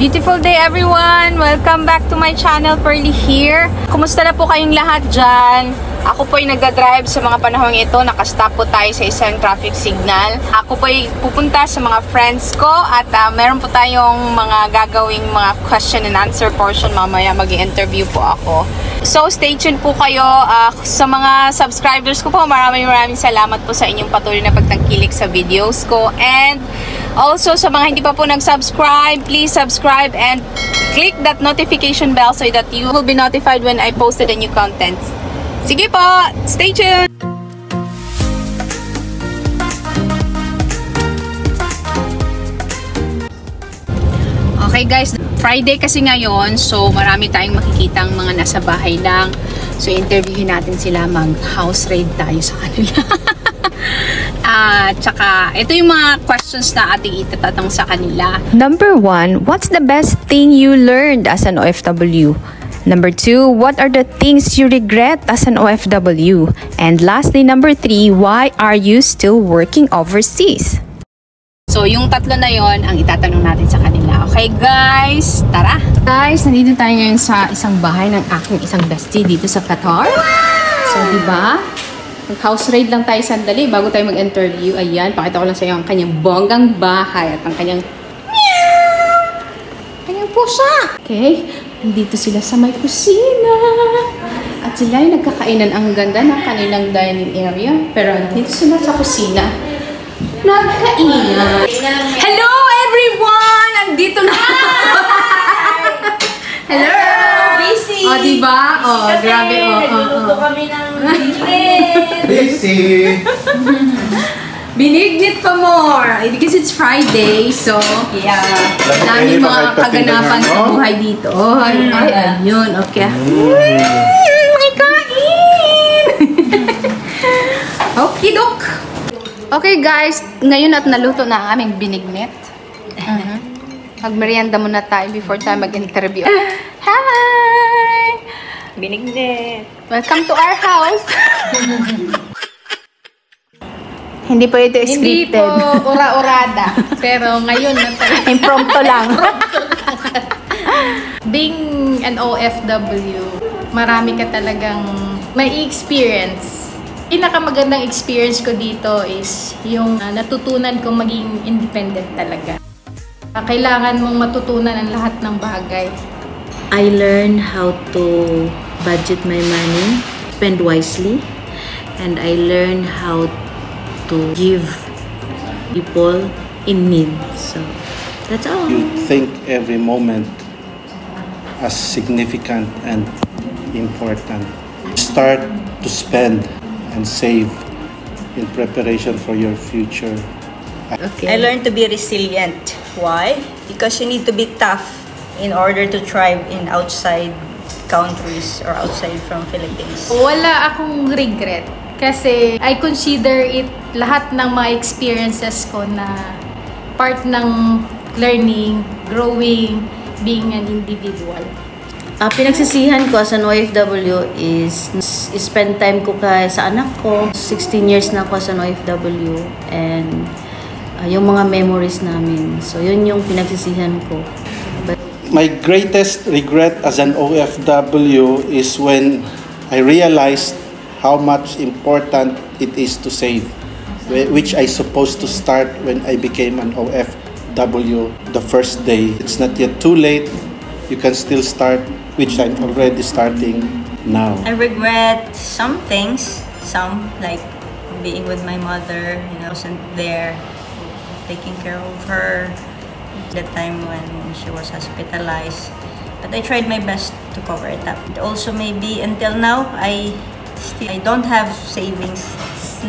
Beautiful day everyone! Welcome back to my channel, Pearly here. Kumusta na po kayong lahat dyan? Ako po ay nagdadrive sa mga panahong ito. Nakastop po tayo sa isang traffic signal. Ako po ay pupunta sa mga friends ko at meron po tayong mga gagawing mga question and answer portion mamaya. Mag-i-interview po ako. So stay tuned po kayo. Sa mga subscribers ko po, maraming salamat po sa inyong patuloy na pagtangkilik sa videos ko. And also sa mga hindi pa po nag-subscribe, please subscribe and click that notification bell so that you will be notified when I posted a new content. Sige po, stay tuned! Okay guys, Friday kasi ngayon, so marami tayong makikitang mga nasa bahay lang. So interviewin natin sila, mag-house raid tayo sa kanila. Tsaka, ito yung mga questions na ating itatanong sa kanila. Number 1, what's the best thing you learned as an OFW? Number 2, what are the things you regret as an OFW? And lastly, number 3, why are you still working overseas? So, yung tatlo na yon ang itatanong natin sa kanila. Okay, guys? Tara! Guys, nandito tayo ngayon sa isang bahay ng aking isang bestie dito sa Qatar. So, diba? Mag-house raid lang tayo sandali bago tayo mag-interview. Ayan, pakita ko lang sa iyo ang kanyang bonggang bahay at ang kanyang pusa. Okay, nandito sila sa may kusina. At sila ay nagkakainan. Ang ganda ng kanilang dining area. Pero nandito sila sa kusina. Nagkainan. Hello everyone! Nandito na. Hello! Busy! O, diba? O, grabe. Nagluluto kami ng binignit. Busy! Binignit pa more! Because it's Friday, so Yeah. daming mga kaganapan sa buhay dito. Ay, ayun. Okay. May kain! Okay, dok. Okay, guys. Ngayon at naluto na ang aming binignit. Magmerienda muna tayo before tayo mag-interview. Hi! Binignit. Welcome to our house. Hindi po ito scripted. Hindi po ura-urada. Pero ngayon na talaga. Impromptu lang. Being an OFW, marami ka talagang may experience. Pinakamagandang experience ko dito is yung natutunan kong maging independent talaga. Kailangan mong matutunan ang lahat ng bagay. I learned how to budget my money, spend wisely, and I learned how to give people in need. So that's all. You think every moment as significant and important. Start to spend and save in preparation for your future. I learned to be resilient. Why? Because you need to be tough in order to thrive in outside countries or outside from Philippines. Wala akong regret. Kasi I consider it lahat ng mga experiences ko na part ng learning, growing, being an individual. Pinagsisihan ko as an OFW is spend time ko sa anak ko. 16 years na ako as an OFW and yung mga memories namin. So yun yung pinagsisihan ko. My greatest regret as an OFW is when I realized how much important it is to save, which I supposed to start when I became an OFW the first day. It's not yet too late. You can still start, which I'm already starting now. I regret some things, some like being with my mother, wasn't there, taking care of her the time when she was hospitalized. But I tried my best to cover it up. Also maybe until now, I don't have savings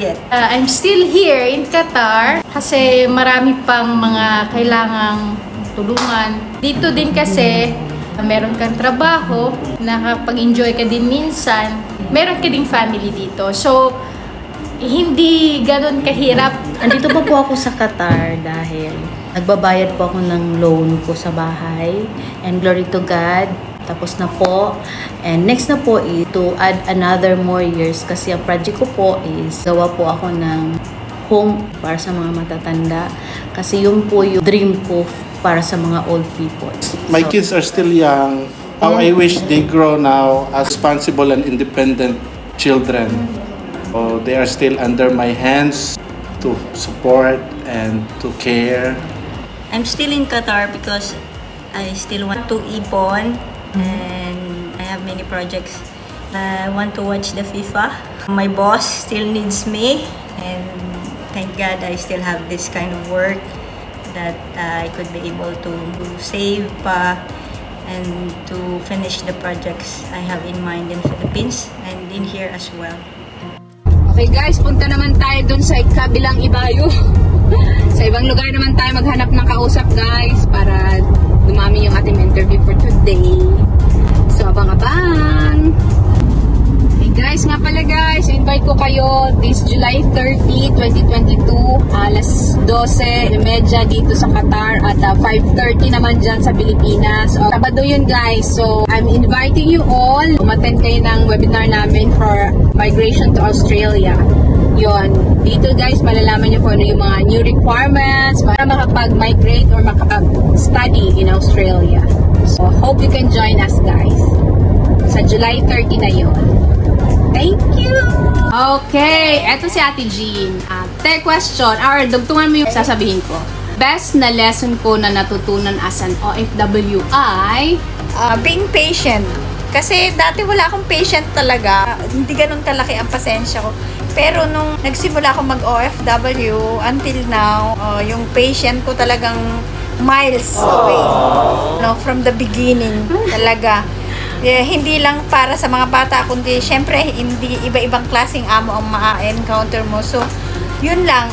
yet. I'm still here in Qatar kasi marami pang mga kailangang tulungan. Dito din kasi meron kang trabaho, nakapag-enjoy ka din minsan, meron ka ding family dito. So, hindi ganun kahirap. Andito pa po ako sa Qatar dahil nagbabayad po ako ng loan ko sa bahay. And glory to God, tapos na po. And next na po is to add another more years kasi ang project ko po is gawa po ako ng home para sa mga matatanda. Kasi yun po yung dream ko para sa mga old people. My kids are still young. How I wish they grow now as responsible and independent children. So they are still under my hands to support and to care. I'm still in Qatar because I still want to ipon and I have many projects. I want to watch the FIFA. My boss still needs me and thank God I still have this kind of work that I could be able to save pa and to finish the projects I have in mind in Philippines and in here as well. Okay guys, punta naman tayo dun sa kabilang ibayo. Sa ibang lugar naman tayo maghanap ng kausap guys para dumami yung ating interview for today. So abang-abang! Guys, nga pala guys, invite ko kayo this July 30, 2022, alas 12:30 dito sa Qatar at 5:30 naman dyan sa Pilipinas. So, Sabado yun guys. So, I'm inviting you all. Umattend kayo ng webinar namin for migration to Australia. Yun. Dito guys, malalaman nyo kung ano yung mga new requirements para makapag-migrate or makapag-study in Australia. So, hope you can join us guys. Sa July 30 na yun. Thank you! Okay, eto si Ate Jean. Question, or dugtungan mo yung sasabihin ko. Best na lesson ko na natutunan as an OFW ay... being patient. Kasi dati wala akong patient talaga. Hindi ganun kalaki ang pasensya ko. Pero nung nagsimula ako mag-OFW, until now, yung patient ko talagang miles away. No, from the beginning talaga. Hindi lang para sa mga bata, kundi syempre hindi iba-ibang klaseng amo ang ma-encounter mo. So, yun lang.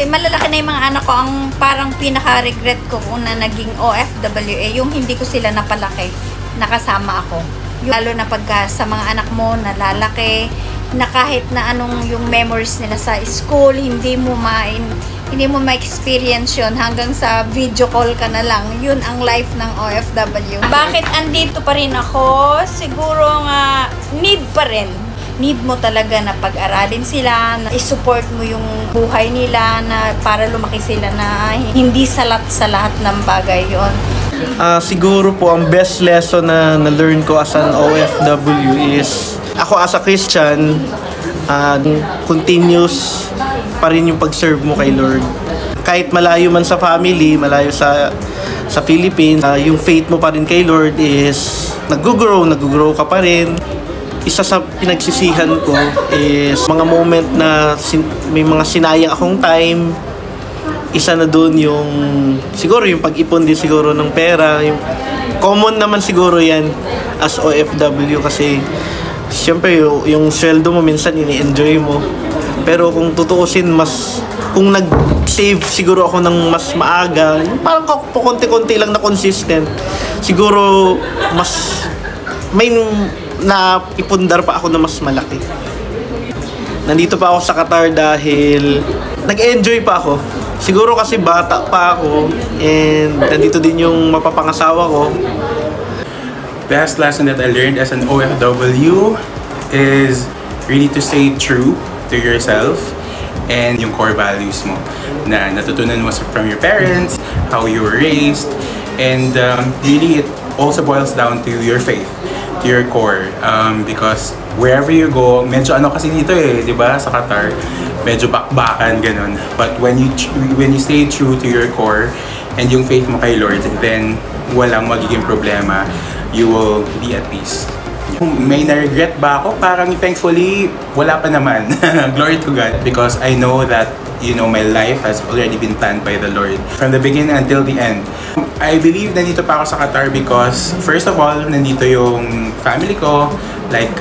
Malalaki na yung mga anak ko, ang parang pinaka-regret ko kung na naging OFW, yung hindi ko sila napalaki, nakasama ako. Lalo na pagka sa mga anak mo, nalalaki, na kahit na anong yung memories nila sa school, hindi mo ma-experience yun hanggang sa video call ka na lang. Yun ang life ng OFW. Bakit andito pa rin ako? Siguro nga need pa rin. Need mo talaga na pag-aralin sila, na i-support mo yung buhay nila, na para lumaki sila na hindi salat sa lahat ng bagay yon. Siguro po ang best lesson na na-learn ko as an OFW is ako as a Christian, continuous pa rin yung pag-serve mo kay Lord. Kahit malayo man sa family, malayo sa Philippines, yung faith mo pa rin kay Lord is nag-grow ka pa rin. Isa sa pinagsisihan ko is mga moment na may mga sinayang akong time. Isa na doon yung siguro yung pag-ipon din siguro ng pera. Yung common naman siguro yan as OFW kasi siyempre yung sweldo mo minsan ini-enjoy mo. Pero kung tutuusin, kung nag-save siguro ako ng mas maaga, yung parang konti-konti lang na consistent, siguro mas may naipundar pa ako na mas malaki. Nandito pa ako sa Qatar dahil nag-enjoy pa ako. Siguro kasi bata pa ako and nandito din yung mapapangasawa ko. Best lesson that I learned as an OFW is really to stay true to yourself and yung core values mo na natutunan mo from your parents, how you were raised, and really it also boils down to your faith, to your core, because wherever you go, medyo ano kasi dito di ba, sa Qatar, medyo bakbakan ganun. But when you stay true to your core and yung faith mo kay Lord, then walang magiging problema. You will be at peace. May na-regret ba ako? Parang thankfully, wala pa naman. Glory to God. Because I know that, my life has already been planned by the Lord. From the beginning until the end. I believe nandito pa ako sa Qatar because, first of all, nandito yung family ko, like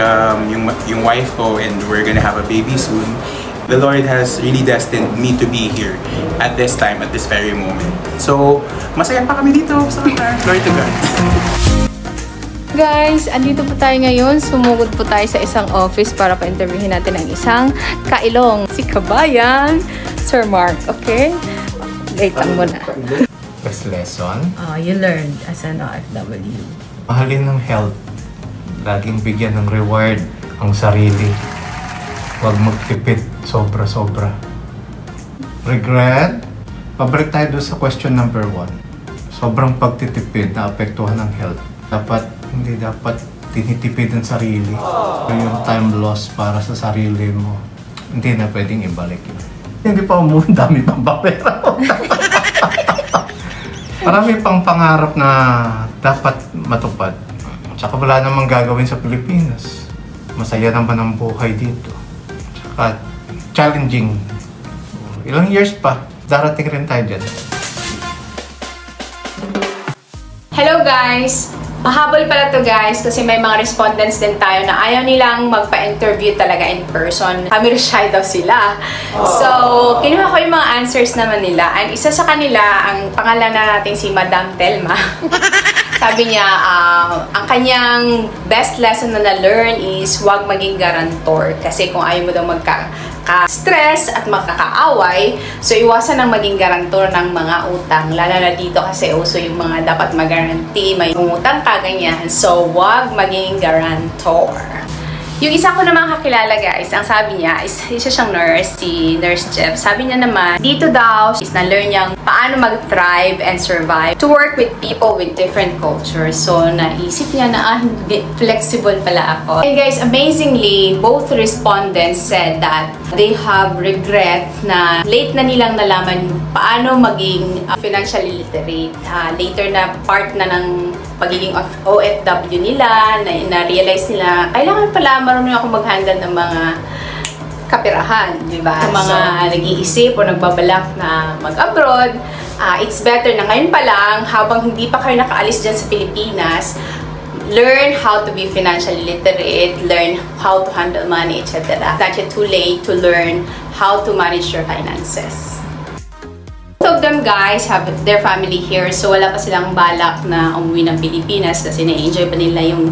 yung wife ko, and we're gonna have a baby soon. The Lord has really destined me to be here at this time, at this very moment. So, masaya pa kami dito sa Qatar. Glory to God. Guys, andito po tayo ngayon. Sumugod po tayo sa isang office para pa-interviewin natin ang isang kailong. Si Kabayan, Sir Mark. Okay? Wait lang muna. Best lesson? You learned as an OFW. Mahalin ng health. Laging bigyan ng reward ang sarili. Huwag magtipid sobra-sobra. Regret? Pabalik tayo doon sa question number 1. sobrang pagtitipid na apektuhan ng health. Hindi dapat tinitipid ang sarili. Yung time loss para sa sarili mo, hindi na pwedeng ibalik yun. Hindi pa dami pang papera. Marami pang pangarap na dapat matupad. Tsaka wala namang gagawin sa Pilipinas. Masaya naman ang buhay dito. Tsaka challenging. Ilang years pa, darating rin tayo dyan. Hello guys! Mahabol pala to guys kasi may mga respondents din tayo na ayaw nilang magpa-interview talaga in person. Camera shy daw sila. So, kinuha ko yung mga answers naman nila. And isa sa kanila, ang pangalan na natin si Madam Telma. Sabi niya, ang kanyang best lesson na na-learn is huwag maging guarantor. Kasi kung ayaw mo daw magka-stress at magkakaaway, so iwasan ang maging guarantor ng mga utang. Lalo na dito kasi uso yung mga dapat mag-guarantee, may umutang ka, ganyan. So, huwag maging guarantor. Yung isa ko namang kakilala guys, ang sabi niya, isa siyang nurse, si Nurse Jeff. Sabi niya naman, dito daw is na-learn niyang paano mag-thrive and survive to work with people with different cultures. So, naisip niya na, hindi, flexible pala ako. And guys, amazingly, both respondents said that they have regret na late na nilang nalaman paano maging financially literate. Later na part na ng pagiging OFW nila, na-realize nila, kailangan pala marunong ako mag-handle ng mga kapirahan, di ba? Mga nag-iisip o nagbabalak na mag-abroad, it's better na ngayon pa lang, habang hindi pa kayo nakaalis dyan sa Pilipinas, learn how to be financially literate, learn how to handle money, etc. It's not yet too late to learn how to manage your finances. Both of them guys have their family here, so wala pa silang balak na umuwi ng Pilipinas kasi na-enjoy pa nila yung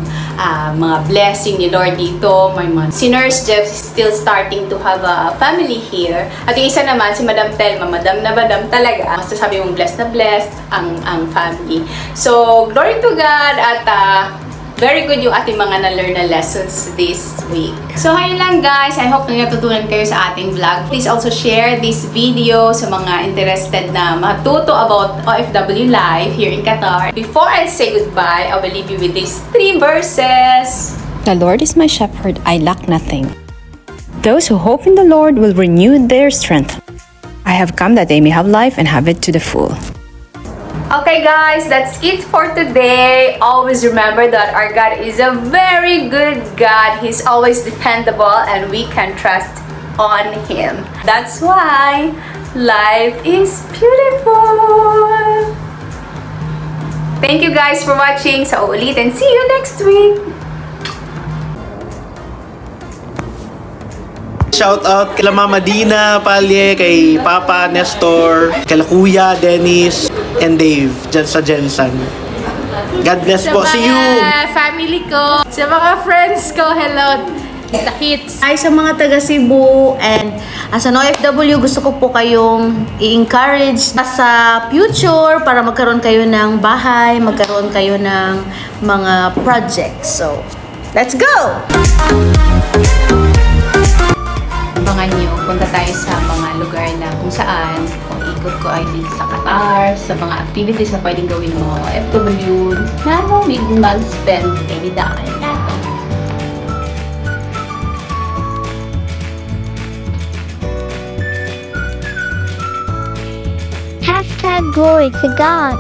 mga blessing ni Lord dito. Si Nurse Jeff is still starting to have a family here. At yung isa naman, si Madam Telma, madam na madam talaga. Masasabi mong blessed na blessed ang family. So, glory to God at very good yung ating mga na-learn na lessons this week. So, ayun lang guys. I hope na natutunan kayo sa ating vlog. Please also share this video sa mga interested na matuto about OFW life here in Qatar. Before I say goodbye, I will leave you with these 3 verses. The Lord is my shepherd, I lack nothing. Those who hope in the Lord will renew their strength. I have come that they may have life and have it to the full. Okay guys, that's it for today. Always remember that our God is a very good God. He's always dependable and we can trust on Him. That's why life is beautiful. Thank you guys for watching. Sa uulitin, see you next week. Shout out kay Mama Dina Palye, kay Papa Nestor, kay Kuya Dennis, and Dave dyan sa Jensen. God bless po. See you! Sa mga family ko, sa mga friends ko, hello! Kita hits! Ay, sa mga taga Cebu and as an OFW, gusto ko po kayong i-encourage sa future para magkaroon kayo ng bahay, magkaroon kayo ng mga projects. So, let's go! Abangan nyo, punta tayo sa mga lugar na kung saan, kung ikot ko ay dito sa Qatar, sa mga activities na pwedeng gawin mo, FW, na mo mag-spend any dime. Hashtag glory to God.